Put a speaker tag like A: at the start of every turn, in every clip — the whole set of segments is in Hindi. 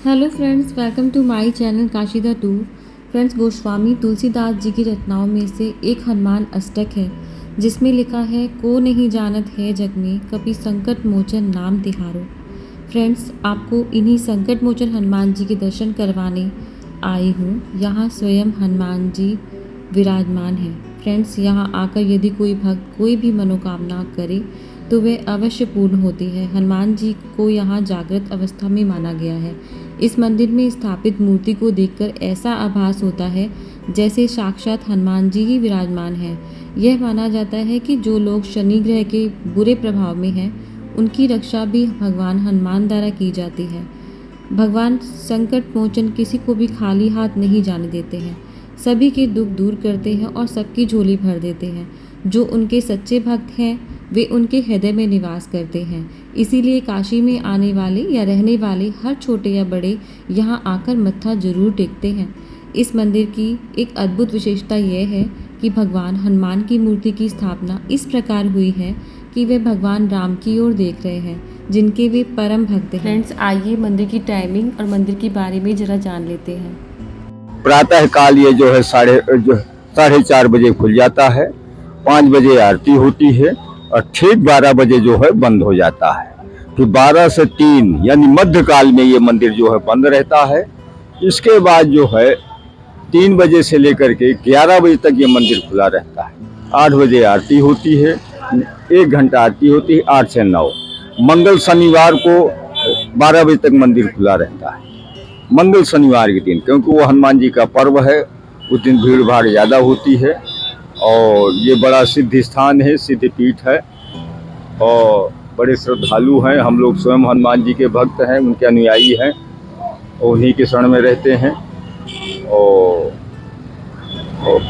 A: Hello friends, welcome to my channel Kashida tour. Friends, Goswami Tulsidas ji की रचनाओं में से एक हनुमान अष्टक है जिसमें लिखा है, को नहीं जानत है जग में, कभी संकट मोचन नाम तिहारो। फ्रेंड्स, आपको इन्हीं संकट मोचन हनुमान जी के दर्शन करवाने आई हूँ। यहाँ स्वयं हनुमान जी विराजमान हैं। फ्रेंड्स, यहाँ आकर यदि कोई भक्त कोई भी मनोकामना करे तो वह अवश्य पूर्ण होती है। हनुमान जी को यहाँ जागृत अवस्था में माना गया है। इस मंदिर में स्थापित मूर्ति को देखकर ऐसा आभास होता है जैसे साक्षात हनुमान जी ही विराजमान हैं। यह माना जाता है कि जो लोग शनि ग्रह के बुरे प्रभाव में हैं, उनकी रक्षा भी भगवान हनुमान द्वारा की जाती है। भगवान संकट मोचन किसी को भी खाली हाथ नहीं जाने देते हैं। सभी के दुख दूर करते हैं और सबकी झोली भर देते हैं। जो उनके सच्चे भक्त हैं वे उनके हृदय में निवास करते हैं। इसीलिए काशी में आने वाले या रहने वाले हर छोटे या बड़े यहाँ आकर मत्था जरूर टेकते हैं। इस मंदिर की एक अद्भुत विशेषता यह है कि भगवान हनुमान की मूर्ति की स्थापना इस प्रकार हुई है कि वे भगवान राम की ओर देख रहे हैं, जिनके वे परम भक्त हैं। फ्रेंड्स, आइए मंदिर की टाइमिंग और मंदिर के बारे में जरा जान लेते हैं।
B: प्रातः काल ये जो है 4:30 बजे खुल जाता है, 5 बजे आरती होती है और ठीक 12 बजे जो है बंद हो जाता है। फिर 12 से 3 यानी मध्य काल में ये मंदिर जो है बंद रहता है। इसके बाद जो है 3 बजे से लेकर के 11 बजे तक ये मंदिर खुला रहता है। 8 बजे आरती होती है, 1 घंटा आरती होती है, 8 से 9। मंगल शनिवार को 12 बजे तक मंदिर खुला रहता है। मंगल शनिवार के दिन, क्योंकि वो हनुमान जी का पर्व है, उस दिन भीड़ भाड़ ज़्यादा होती है और ये बड़ा सिद्ध स्थान है, सिद्ध पीठ है और बड़े श्रद्धालु हैं। हम लोग स्वयं हनुमान जी के भक्त हैं, उनके अनुयायी हैं और उन्हीं के शरण में रहते हैं। और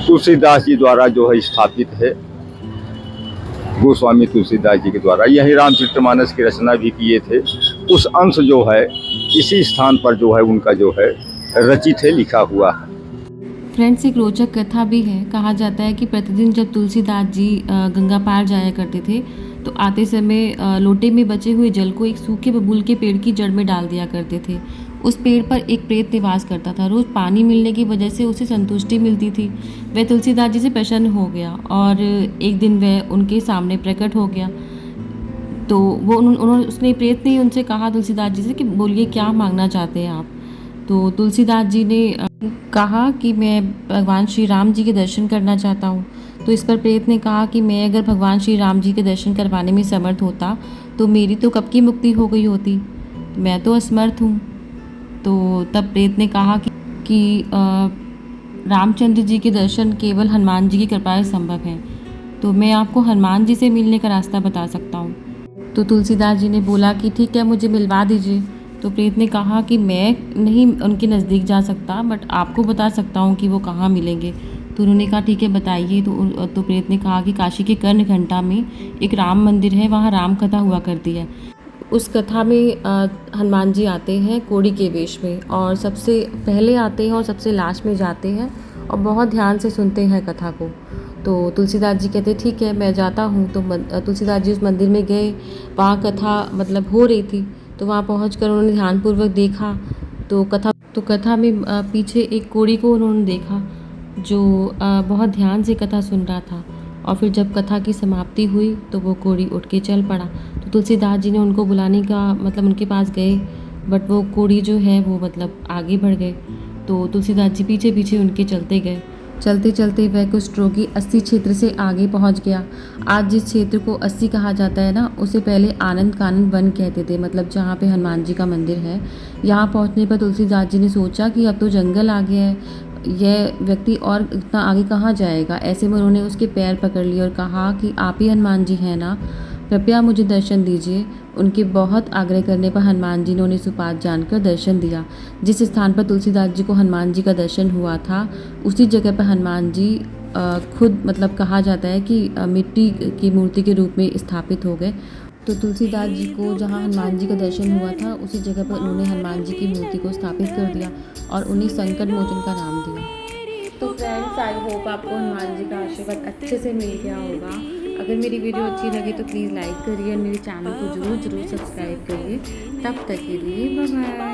B: तुलसीदास जी द्वारा जो है स्थापित है, गोस्वामी तुलसीदास जी के द्वारा। यही रामचरितमानस की रचना भी किए थे। उस अंश जो है इसी स्थान पर जो है उनका जो है रचित है, लिखा हुआ है।
A: फ्रेंड्स, एक रोचक कथा भी है। कहा जाता है कि प्रतिदिन जब तुलसीदास जी गंगा पार जाया करते थे तो आते समय लोटे में बचे हुए जल को एक सूखे बबूल के पेड़ की जड़ में डाल दिया करते थे। उस पेड़ पर एक प्रेत निवास करता था। रोज़ पानी मिलने की वजह से उसे संतुष्टि मिलती थी। वह तुलसीदास जी से प्रसन्न हो गया और एक दिन वह उनके सामने प्रकट हो गया। तो वो उन्होंने उसने प्रेत ने उनसे कहा तुलसीदास जी से कि बोलिए क्या मांगना चाहते हैं आप। तो तुलसीदास जी ने कहा कि मैं भगवान श्री राम जी के दर्शन करना चाहता हूँ। तो इस पर प्रेत ने कहा कि मैं अगर भगवान श्री राम जी के दर्शन करवाने में समर्थ होता तो मेरी तो कब की मुक्ति हो गई होती, मैं तो असमर्थ हूँ। तो तब प्रेत ने कहा कि रामचंद्र जी के दर्शन केवल हनुमान जी की कृपा से संभव है, तो मैं आपको हनुमान जी से मिलने का रास्ता बता सकता हूँ। तो तुलसीदास जी ने बोला कि ठीक है, मुझे मिलवा दीजिए। तो प्रेत ने कहा कि मैं नहीं उनके नज़दीक जा सकता, बट आपको बता सकता हूँ कि वो कहाँ मिलेंगे। तो उन्होंने कहा ठीक है, बताइए। तो प्रेत ने कहा कि काशी के कर्ण घंटा में एक राम मंदिर है, वहाँ राम कथा हुआ करती है। उस कथा में हनुमान जी आते हैं कोड़ी के वेश में, और सबसे पहले आते हैं और सबसे लास्ट में जाते हैं और बहुत ध्यान से सुनते हैं कथा को। तो तुलसीदास जी कहते ठीक है, मैं जाता हूँ। तो तुलसीदास जी उस मंदिर में गए। वहाँ कथा मतलब हो रही थी, तो वहाँ पहुंचकर उन्होंने ध्यानपूर्वक देखा। तो कथा में पीछे एक कोड़ी को उन्होंने देखा जो बहुत ध्यान से कथा सुन रहा था। और फिर जब कथा की समाप्ति हुई तो वो कोड़ी उठ के चल पड़ा। तो तुलसीदास जी ने उनको बुलाने का मतलब उनके पास गए, बट वो कोड़ी जो है वो मतलब आगे बढ़ गए। तो तुलसीदास जी पीछे पीछे उनके चलते गए। चलते चलते वह कुष्ठ रोगी 80 क्षेत्र से आगे पहुंच गया। आज जिस क्षेत्र को 80 कहा जाता है ना, उसे पहले आनंद कानन वन कहते थे, मतलब जहाँ पे हनुमान जी का मंदिर है। यहाँ पहुंचने पर तुलसीदास जी ने सोचा कि अब तो जंगल आ गया है, यह व्यक्ति और इतना आगे कहाँ जाएगा। ऐसे में उन्होंने उसके पैर पकड़ लिए और कहा कि आप ही हनुमान जी हैं ना, कृपया मुझे दर्शन दीजिए। उनके बहुत आग्रह करने पर हनुमान जी ने उन्हें सुपात्र जानकर दर्शन दिया। जिस स्थान पर तुलसीदास जी को हनुमान जी का दर्शन हुआ था, उसी जगह पर हनुमान जी खुद मतलब कहा जाता है कि मिट्टी की मूर्ति के रूप में स्थापित हो गए। तो तुलसीदास जी को जहाँ हनुमान जी का दर्शन हुआ था, उसी जगह पर उन्होंने हनुमान जी की मूर्ति को स्थापित कर दिया और उन्हें संकट मोचन का नाम दिया। तो फ्रेंड्स, आई होप आपको हनुमान जी का आशीर्वाद अच्छे से मिल गया होगा। अगर मेरी वीडियो अच्छी लगे तो प्लीज़ लाइक करिए और मेरे चैनल को ज़रूर सब्सक्राइब करिए। तब तक के लिए बाय बाय।